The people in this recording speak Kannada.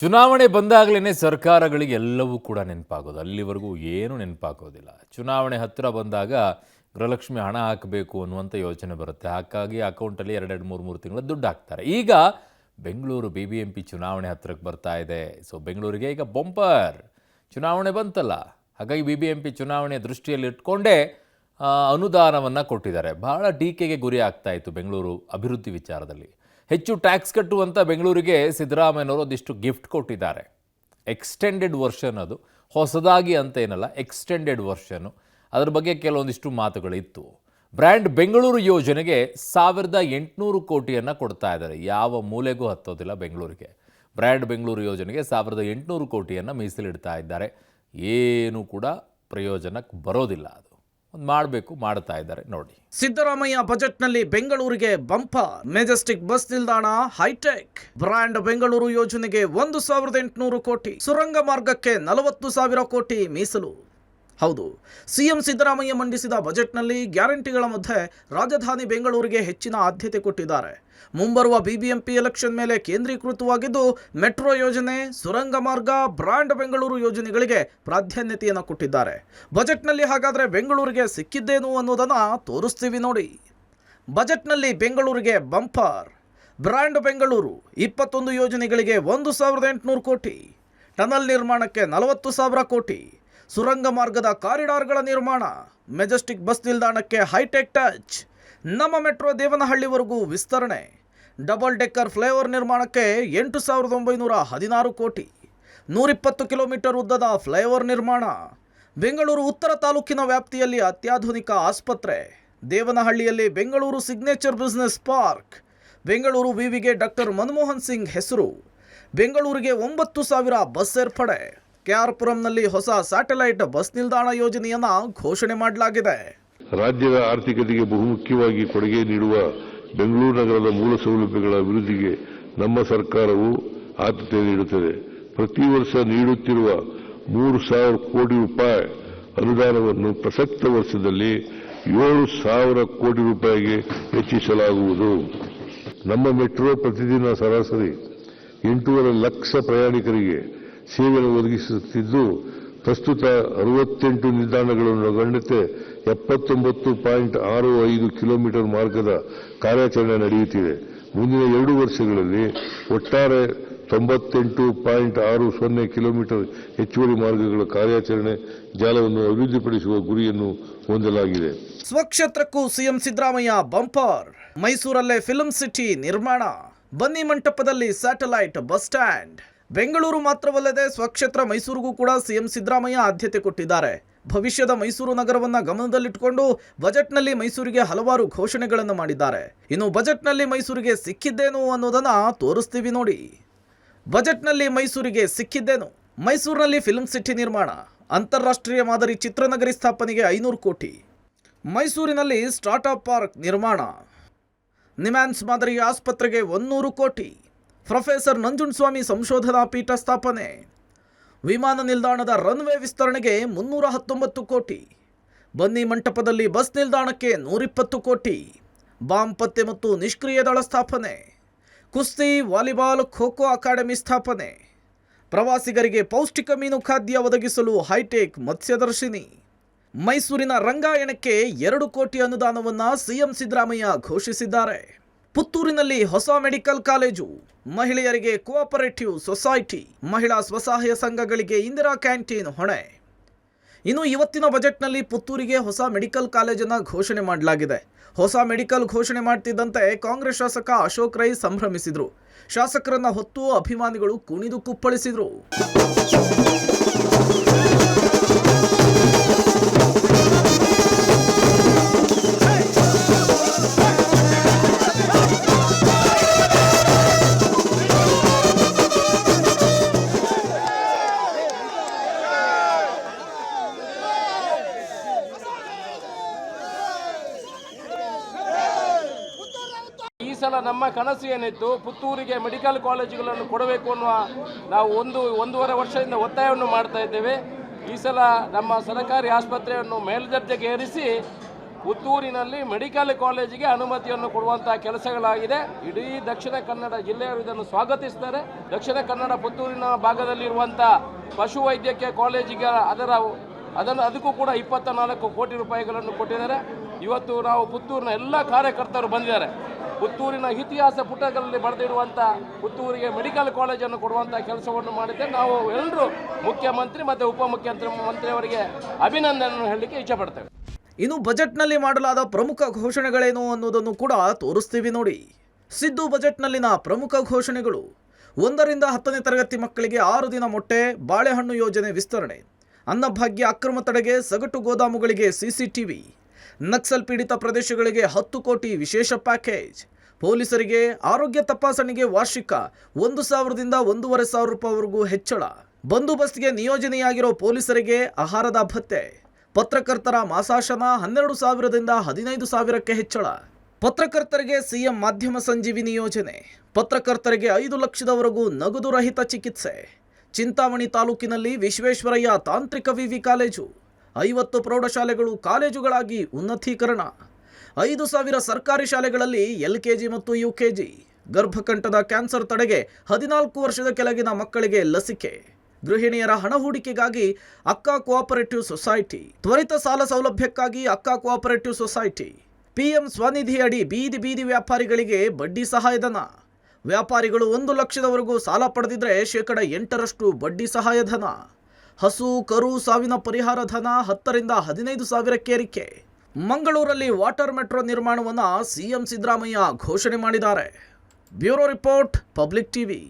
ಚುನಾವಣೆ ಬಂದಾಗಲೇ ಸರ್ಕಾರಗಳಿಗೆ ಎಲ್ಲವೂ ಕೂಡ ನೆನಪಾಗೋದು. ಅಲ್ಲಿವರೆಗೂ ಏನು ನೆನಪಾಗೋದಿಲ್ಲ. ಚುನಾವಣೆ ಹತ್ತಿರ ಬಂದಾಗ ಗೃಹಲಕ್ಷ್ಮಿ ಹಣ ಹಾಕಬೇಕು ಅನ್ನುವಂಥ ಯೋಚನೆ ಬರುತ್ತೆ. ಹಾಗಾಗಿ ಅಕೌಂಟಲ್ಲಿ 2-3 ತಿಂಗಳ ದುಡ್ಡು ಹಾಕ್ತಾರೆ. ಈಗ ಬೆಂಗಳೂರು BBMP ಚುನಾವಣೆ ಹತ್ತಿರಕ್ಕೆ ಬರ್ತಾ ಇದೆ. ಸೊ ಬೆಂಗಳೂರಿಗೆ ಈಗ ಬಂಪರ್ ಚುನಾವಣೆ ಬಂತಲ್ಲ, ಹಾಗಾಗಿ BBMP ಚುನಾವಣೆ ದೃಷ್ಟಿಯಲ್ಲಿ ಇಟ್ಕೊಂಡೇ ಅನುದಾನವನ್ನು ಕೊಟ್ಟಿದ್ದಾರೆ. ಬಹಳ ಟೀಕೆಗೆ ಗುರಿ ಆಗ್ತಾ ಇತ್ತು ಬೆಂಗಳೂರು ಅಭಿವೃದ್ಧಿ ವಿಚಾರದಲ್ಲಿ. ಹೆಚ್ಚು ಟ್ಯಾಕ್ಸ್ ಕಟ್ಟುವಂಥ ಬೆಂಗಳೂರಿಗೆ ಸಿದ್ದರಾಮಯ್ಯನವರು ಒಂದಿಷ್ಟು ಗಿಫ್ಟ್ ಕೊಟ್ಟಿದ್ದಾರೆ. ಎಕ್ಸ್ಟೆಂಡೆಡ್ ವರ್ಷನ್, ಅದು ಹೊಸದಾಗಿ ಅಂತ ಏನಲ್ಲ, ಎಕ್ಸ್ಟೆಂಡೆಡ್ ವರ್ಷನ್ನು. ಅದರ ಬಗ್ಗೆ ಕೆಲವೊಂದಿಷ್ಟು ಮಾತುಗಳಿತ್ತು. ಬ್ರ್ಯಾಂಡ್ ಬೆಂಗಳೂರು ಯೋಜನೆಗೆ 1800 ಕೋಟಿಯನ್ನು ಕೊಡ್ತಾ ಇದ್ದಾರೆ. ಯಾವ ಮೂಲೆಗೂ ಹತ್ತೋದಿಲ್ಲ ಬೆಂಗಳೂರಿಗೆ. ಬ್ರ್ಯಾಂಡ್ ಬೆಂಗಳೂರು ಯೋಜನೆಗೆ 1800 ಕೋಟಿಯನ್ನು ಮೀಸಲಿಡ್ತಾ ಇದ್ದಾರೆ. ಏನು ಕೂಡ ಪ್ರಯೋಜನಕ್ಕೆ ಬರೋದಿಲ್ಲ. ಅದು ಮಾಡಬೇಕು, ಮಾಡ್ತಾ ಇದ್ದಾರೆ ನೋಡಿ. ಸಿದ್ದರಾಮಯ್ಯ ಬಜೆಟ್ನಲ್ಲಿ ಬೆಂಗಳೂರಿಗೆ ಬಂಪರ್. ಮೆಜೆಸ್ಟಿಕ್ ಬಸ್ ನಿಲ್ದಾಣ ಹೈಟೆಕ್. ಬ್ರ್ಯಾಂಡ್ ಬೆಂಗಳೂರು ಯೋಜನೆಗೆ 1800 ಕೋಟಿ. ಸುರಂಗ ಮಾರ್ಗಕ್ಕೆ 40,000 ಕೋಟಿ ಮೀಸಲು. ಹೌದು, ಸಿಎಂ ಸಿದ್ದರಾಮಯ್ಯ ಮಂಡಿಸಿದ ಬಜೆಟ್ನಲ್ಲಿ ಗ್ಯಾರಂಟಿಗಳ ಮಧ್ಯೆ ರಾಜಧಾನಿ ಬೆಂಗಳೂರಿಗೆ ಹೆಚ್ಚಿನ ಆದ್ಯತೆ ಕೊಟ್ಟಿದ್ದಾರೆ. ಮುಂಬರುವ BBMP ಎಲೆಕ್ಷನ್ ಮೇಲೆ ಕೇಂದ್ರೀಕೃತವಾಗಿದ್ದು ಮೆಟ್ರೋ ಯೋಜನೆ, ಸುರಂಗ ಮಾರ್ಗ, ಬ್ರಾಂಡ್ ಬೆಂಗಳೂರು ಯೋಜನೆಗಳಿಗೆ ಪ್ರಾಧಾನ್ಯತೆಯನ್ನು ಕೊಟ್ಟಿದ್ದಾರೆ. ಬಜೆಟ್ನಲ್ಲಿ ಹಾಗಾದರೆ ಬೆಂಗಳೂರಿಗೆ ಸಿಕ್ಕಿದ್ದೇನು ಅನ್ನೋದನ್ನು ತೋರಿಸ್ತೀವಿ ನೋಡಿ. ಬಜೆಟ್ನಲ್ಲಿ ಬೆಂಗಳೂರಿಗೆ ಬಂಪರ್. ಬ್ರಾಂಡ್ ಬೆಂಗಳೂರು 21 ಯೋಜನೆಗಳಿಗೆ 1800 ಕೋಟಿ. ಟನಲ್ ನಿರ್ಮಾಣಕ್ಕೆ 40,000 ಕೋಟಿ. ಸುರಂಗ ಮಾರ್ಗದ ಕಾರಿಡಾರ್ಗಳ ನಿರ್ಮಾಣ, ಮೆಜೆಸ್ಟಿಕ್ ಬಸ್ ನಿಲ್ದಾಣಕ್ಕೆ ಹೈಟೆಕ್ ಟಚ್, ನಮ್ಮ ಮೆಟ್ರೋ ದೇವನಹಳ್ಳಿವರೆಗೂ ವಿಸ್ತರಣೆ, ಡಬಲ್ ಡೆಕ್ಕರ್ ಫ್ಲೈಓವರ್ ನಿರ್ಮಾಣಕ್ಕೆ 8,916 ಕೋಟಿ, 120 ಕಿಲೋಮೀಟರ್ ಉದ್ದದ ಫ್ಲೈಓವರ್ ನಿರ್ಮಾಣ, ಬೆಂಗಳೂರು ಉತ್ತರ ತಾಲೂಕಿನ ವ್ಯಾಪ್ತಿಯಲ್ಲಿ ಅತ್ಯಾಧುನಿಕ ಆಸ್ಪತ್ರೆ, ದೇವನಹಳ್ಳಿಯಲ್ಲಿ Bengaluru signature business park, Bengaluru ವಿವಿಗೆ ಡಾಕ್ಟರ್ ಮನಮೋಹನ್ ಸಿಂಗ್ ಹೆಸರು, ಬೆಂಗಳೂರಿಗೆ 9,000 ಬಸ್ ಏರ್ಪಡೆ, KR ಪುರಂನಲ್ಲಿ ಹೊಸ ಸ್ಯಾಟಲೈಟ್ ಬಸ್ ನಿಲ್ದಾಣ ಯೋಜನೆಯನ್ನು ಘೋಷಣೆ ಮಾಡಲಾಗಿದೆ. ರಾಜ್ಯದ ಆರ್ಥಿಕತೆಗೆ ಬಹುಮುಖ್ಯವಾಗಿ ಕೊಡುಗೆ ನೀಡುವ ಬೆಂಗಳೂರು ನಗರದ ಮೂಲ ಸೌಲಭ್ಯಗಳ ಅಭಿವೃದ್ಧಿಗೆ ನಮ್ಮ ಸರ್ಕಾರವು ಆದ್ಯತೆ ನೀಡುತ್ತದೆ. ಪ್ರತಿ ವರ್ಷ ನೀಡುತ್ತಿರುವ 3,000 ಕೋಟಿ ರೂಪಾಯಿ ಅನುದಾನವನ್ನು ಪ್ರಸಕ್ತ ವರ್ಷದಲ್ಲಿ 7,000 ಕೋಟಿ ರೂಪಾಯಿಗೆ ಹೆಚ್ಚಿಸಲಾಗುವುದು. ನಮ್ಮ ಮೆಟ್ರೋ ಪ್ರತಿದಿನ ಸರಾಸರಿ 8.5 ಲಕ್ಷ ಪ್ರಯಾಣಿಕರಿಗೆ ಸೇವೆಯನ್ನು ಒದಗಿಸುತ್ತಿದ್ದು, ಪ್ರಸ್ತುತ 68 ನಿಲ್ದಾಣಗಳನ್ನು ಒಳಗೊಂಡಂತೆ 79.65 ಕಿಲೋಮೀಟರ್ ಮಾರ್ಗದ ಕಾರ್ಯಾಚರಣೆ ನಡೆಯುತ್ತಿದೆ. ಮುಂದಿನ 2 ವರ್ಷಗಳಲ್ಲಿ ಒಟ್ಟಾರೆ 98.60 ಕಿಲೋಮೀಟರ್ ಹೆಚ್ಚುವರಿ ಮಾರ್ಗಗಳ ಕಾರ್ಯಾಚರಣೆ ಜಾಲವನ್ನು ಅಭಿವೃದ್ಧಿಪಡಿಸುವ ಗುರಿಯನ್ನು ಹೊಂದಲಾಗಿದೆ. ಸ್ವಕ್ಷೇತ್ರಕ್ಕೂ ಸಿಎಂ ಸಿದ್ದರಾಮಯ್ಯ ಬಂಪರ್. ಮೈಸೂರಲ್ಲೇ ಫಿಲ್ಮ್ ಸಿಟಿ ನಿರ್ಮಾಣ, ಬನ್ನಿ ಮಂಟಪದಲ್ಲಿ ಸ್ಯಾಟಲೈಟ್ ಬಸ್ ಸ್ಟ್ಯಾಂಡ್. ಬೆಂಗಳೂರು ಮಾತ್ರವಲ್ಲದೆ ಸ್ವಕ್ಷೇತ್ರ ಮೈಸೂರಿಗೂ ಕೂಡ ಸಿಎಂ ಸಿದ್ದರಾಮಯ್ಯ ಆದ್ಯತೆ ಕೊಟ್ಟಿದ್ದಾರೆ. ಭವಿಷ್ಯದ ಮೈಸೂರು ನಗರವನ್ನು ಗಮನದಲ್ಲಿಟ್ಟುಕೊಂಡು ಬಜೆಟ್ನಲ್ಲಿ ಮೈಸೂರಿಗೆ ಹಲವಾರು ಘೋಷಣೆಗಳನ್ನು ಮಾಡಿದ್ದಾರೆ. ಇನ್ನು ಬಜೆಟ್ನಲ್ಲಿ ಮೈಸೂರಿಗೆ ಸಿಕ್ಕಿದ್ದೇನು ಅನ್ನೋದನ್ನ ತೋರಿಸ್ತೀವಿ ನೋಡಿ. ಬಜೆಟ್ನಲ್ಲಿ ಮೈಸೂರಿಗೆ ಸಿಕ್ಕಿದ್ದೇನು? ಮೈಸೂರಿನಲ್ಲಿ ಫಿಲ್ಮ್ ಸಿಟಿ ನಿರ್ಮಾಣ, ಅಂತಾರಾಷ್ಟ್ರೀಯ ಮಾದರಿ ಚಿತ್ರನಗರಿ ಸ್ಥಾಪನೆಗೆ 500 ಕೋಟಿ, ಮೈಸೂರಿನಲ್ಲಿ ಸ್ಟಾರ್ಟ್ಅಪ್ ಪಾರ್ಕ್ ನಿರ್ಮಾಣ, ನಿಮ್ಯಾನ್ಸ್ ಮಾದರಿ ಆಸ್ಪತ್ರೆಗೆ 100 ಕೋಟಿ, ಪ್ರೊಫೆಸರ್ ನಂಜುಂಡಸ್ವಾಮಿ ಸಂಶೋಧನಾ ಪೀಠ ಸ್ಥಾಪನೆ, ವಿಮಾನ ನಿಲ್ದಾಣದ ರನ್ವೇ ವಿಸ್ತರಣೆಗೆ 319 ಕೋಟಿ, ಬನ್ನಿ ಮಂಟಪದಲ್ಲಿ ಬಸ್ ನಿಲ್ದಾಣಕ್ಕೆ 120 ಕೋಟಿ, ಬಾಂಬ್ ಪತ್ತೆ ಮತ್ತು ನಿಷ್ಕ್ರಿಯ ದಳ ಸ್ಥಾಪನೆ, ಕುಸ್ತಿ, ವಾಲಿಬಾಲ್, ಖೋ-ಖೋ ಅಕಾಡೆಮಿ ಸ್ಥಾಪನೆ, ಪ್ರವಾಸಿಗರಿಗೆ ಪೌಷ್ಟಿಕ ಮೀನು ಖಾದ್ಯ ಒದಗಿಸಲು ಹೈಟೆಕ್ ಮತ್ಸ್ಯದರ್ಶಿನಿ. ಮೈಸೂರಿನ ರಂಗಾಯಣಕ್ಕೆ 2 ಕೋಟಿ ಅನುದಾನವನ್ನು ಸಿಎಂ ಸಿದ್ದರಾಮಯ್ಯ ಘೋಷಿಸಿದ್ದಾರೆ. ಪುತ್ತೂರಿನಲ್ಲಿ ಹೊಸ ಮೆಡಿಕಲ್ ಕಾಲೇಜು, ಮಹಿಳೆಯರಿಗೆ ಕೋಆಪರೇಟಿವ್ ಸೊಸೈಟಿ, ಮಹಿಳಾ ಸ್ವಸಹಾಯ ಸಂಘಗಳಿಗೆ ಇಂದಿರಾ ಕ್ಯಾಂಟೀನ್ ಹೊಣೆ. ಇನ್ನು ಇವತ್ತಿನ ಬಜೆಟ್ನಲ್ಲಿ ಪುತ್ತೂರಿಗೆ ಹೊಸ ಮೆಡಿಕಲ್ ಕಾಲೇಜನ್ನು ಘೋಷಣೆ ಮಾಡಲಾಗಿದೆ. ಹೊಸ ಮೆಡಿಕಲ್ ಘೋಷಣೆ ಮಾಡ್ತಿದ್ದಂತೆ ಕಾಂಗ್ರೆಸ್ ಶಾಸಕ ಅಶೋಕ್ ರೈ ಸಂಭ್ರಮಿಸಿದರು. ಶಾಸಕರನ್ನ ಹೊತ್ತು ಅಭಿಮಾನಿಗಳು ಕುಣಿದು ಕುಪ್ಪಳಿಸಿದರು. ಈ ಸಲ ನಮ್ಮ ಕನಸು ಏನಿತ್ತು, ಪುತ್ತೂರಿಗೆ ಮೆಡಿಕಲ್ ಕಾಲೇಜುಗಳನ್ನು ಕೊಡಬೇಕು ಅನ್ನುವ ನಾವು ಒಂದೂವರೆ ವರ್ಷದಿಂದ ಒತ್ತಾಯವನ್ನು ಮಾಡ್ತಾ ಇದ್ದೇವೆ. ಈ ಸಲ ನಮ್ಮ ಸರ್ಕಾರಿ ಆಸ್ಪತ್ರೆಯನ್ನು ಮೇಲ್ದರ್ಜೆಗೆ ಏರಿಸಿ ಪುತ್ತೂರಿನಲ್ಲಿ ಮೆಡಿಕಲ್ ಕಾಲೇಜಿಗೆ ಅನುಮತಿಯನ್ನು ಕೊಡುವಂತಹ ಕೆಲಸಗಳಾಗಿದೆ. ಇಡೀ ದಕ್ಷಿಣ ಕನ್ನಡ ಜಿಲ್ಲೆಯವರು ಇದನ್ನು ಸ್ವಾಗತಿಸ್ತಾರೆ. ದಕ್ಷಿಣ ಕನ್ನಡ ಪುತ್ತೂರಿನ ಭಾಗದಲ್ಲಿರುವಂಥ ಪಶುವೈದ್ಯಕೀಯ ಕಾಲೇಜಿಗೆ ಅದಕ್ಕೂ ಕೂಡ 24 ಕೋಟಿ ರೂಪಾಯಿಗಳನ್ನು ಕೊಟ್ಟಿದ್ದಾರೆ. ಇವತ್ತು ನಾವು ಪುತ್ತೂರಿನ ಎಲ್ಲ ಕಾರ್ಯಕರ್ತರು ಬಂದಿದ್ದಾರೆ. ಪುತ್ತೂರಿನ ಇತಿಹಾಸ ಪುಟಗಳಲ್ಲಿ ಬರೆದಿರುವಂಥ ಪುತ್ತೂರಿಗೆ ಮೆಡಿಕಲ್ ಕಾಲೇಜನ್ನು ಕೊಡುವಂಥ ಕೆಲಸವನ್ನು ಮಾಡಿದ್ದೆ. ನಾವು ಎಲ್ಲರೂ ಮುಖ್ಯಮಂತ್ರಿ ಮತ್ತು ಉಪಮುಖ್ಯಮಂತ್ರಿಯವರಿಗೆ ಅಭಿನಂದನೆಯನ್ನು ಹೇಳಲಿಕ್ಕೆ ಇಚ್ಛೆಪಡ್ತೇವೆ. ಇನ್ನು ಬಜೆಟ್ನಲ್ಲಿ ಮಾಡಲಾದ ಪ್ರಮುಖ ಘೋಷಣೆಗಳೇನು ಅನ್ನೋದನ್ನು ಕೂಡ ತೋರಿಸ್ತೀವಿ ನೋಡಿ. ಸಿದ್ದು ಬಜೆಟ್ನಲ್ಲಿನ ಪ್ರಮುಖ ಘೋಷಣೆಗಳು: 1ರಿಂದ 10ನೇ ತರಗತಿ ಮಕ್ಕಳಿಗೆ 6 ದಿನ ಮೊಟ್ಟೆ, ಬಾಳೆಹಣ್ಣು ಯೋಜನೆ ವಿಸ್ತರಣೆ, ಅನ್ನಭಾಗ್ಯ ಅಕ್ರಮ ತಡೆಗೆ ಸಗಟು ಗೋದಾಮುಗಳಿಗೆ ಸಿಸಿಟಿವಿ, ನಕ್ಸಲ್ ಪೀಡಿತ ಪ್ರದೇಶಗಳಿಗೆ 10 ಕೋಟಿ ವಿಶೇಷ ಪ್ಯಾಕೇಜ್, ಪೊಲೀಸರಿಗೆ ಆರೋಗ್ಯ ತಪಾಸಣೆಗೆ ವಾರ್ಷಿಕ 1,000ದಿಂದ 1,500 ರೂಪಾಯಿವರೆಗೂ ಹೆಚ್ಚಳ, ಬಂದೋಬಸ್ತ್ಗೆ ನಿಯೋಜನೆಯಾಗಿರೋ ಪೊಲೀಸರಿಗೆ ಆಹಾರದ ಭತ್ಯೆ, ಪತ್ರಕರ್ತರ ಮಾಸಾಶನ 12,000ದಿಂದ 15,000ಕ್ಕೆ ಹೆಚ್ಚಳ, ಪತ್ರಕರ್ತರಿಗೆ ಸಿಎಂ ಮಾಧ್ಯಮ ಸಂಜೀವಿನಿ ಯೋಜನೆ, ಪತ್ರಕರ್ತರಿಗೆ 5 ಲಕ್ಷದವರೆಗೂ ನಗದು ರಹಿತ ಚಿಕಿತ್ಸೆ, ಚಿಂತಾಮಣಿ ತಾಲೂಕಿನಲ್ಲಿ ವಿಶ್ವೇಶ್ವರಯ್ಯ ತಾಂತ್ರಿಕ ವಿವಿ ಕಾಲೇಜು, 50 ಪ್ರೌಢಶಾಲೆಗಳು ಕಾಲೇಜುಗಳಾಗಿ ಉನ್ನತೀಕರಣ, 5,000 ಸರ್ಕಾರಿ ಶಾಲೆಗಳಲ್ಲಿ LKG ಮತ್ತು UKG, ಗರ್ಭಕಂಠದ ಕ್ಯಾನ್ಸರ್ ತಡೆಗೆ 14 ವರ್ಷದ ಕೆಳಗಿನ ಮಕ್ಕಳಿಗೆ ಲಸಿಕೆ, ಗೃಹಿಣಿಯರ ಹಣ ಹೂಡಿಕೆಗಾಗಿ ಅಕ್ಕ ಕೋಆಪರೇಟಿವ್ ಸೊಸೈಟಿ, ತ್ವರಿತ ಸಾಲ ಸೌಲಭ್ಯಕ್ಕಾಗಿ ಅಕ್ಕ ಕೋಆಪರೇಟಿವ್ ಸೊಸೈಟಿ, PM ಸ್ವನಿಧಿ ಅಡಿ ಬೀದಿ ವ್ಯಾಪಾರಿಗಳಿಗೆ ಬಡ್ಡಿ ಸಹಾಯಧನ, ವ್ಯಾಪಾರಿಗಳು 1 ಲಕ್ಷದವರೆಗೂ ಸಾಲ ಪಡೆದಿದ್ರೆ 8% ಬಡ್ಡಿ ಸಹಾಯಧನ, ಹಸು ಕರು ಸಾವಿನ ಪರಿಹಾರ ಧನ 10ರಿಂದ 15,000ಕ್ಕೆ ಏರಿಕೆ. ಮಂಗಳೂರಲ್ಲಿ ವಾಟರ್ ಮೆಟ್ರೋ ನಿರ್ಮಾಣವನ್ನು CM ಸಿದ್ದರಾಮಯ್ಯ ಘೋಷಣೆ ಮಾಡಿದ್ದಾರೆ. Bureau report, public TV.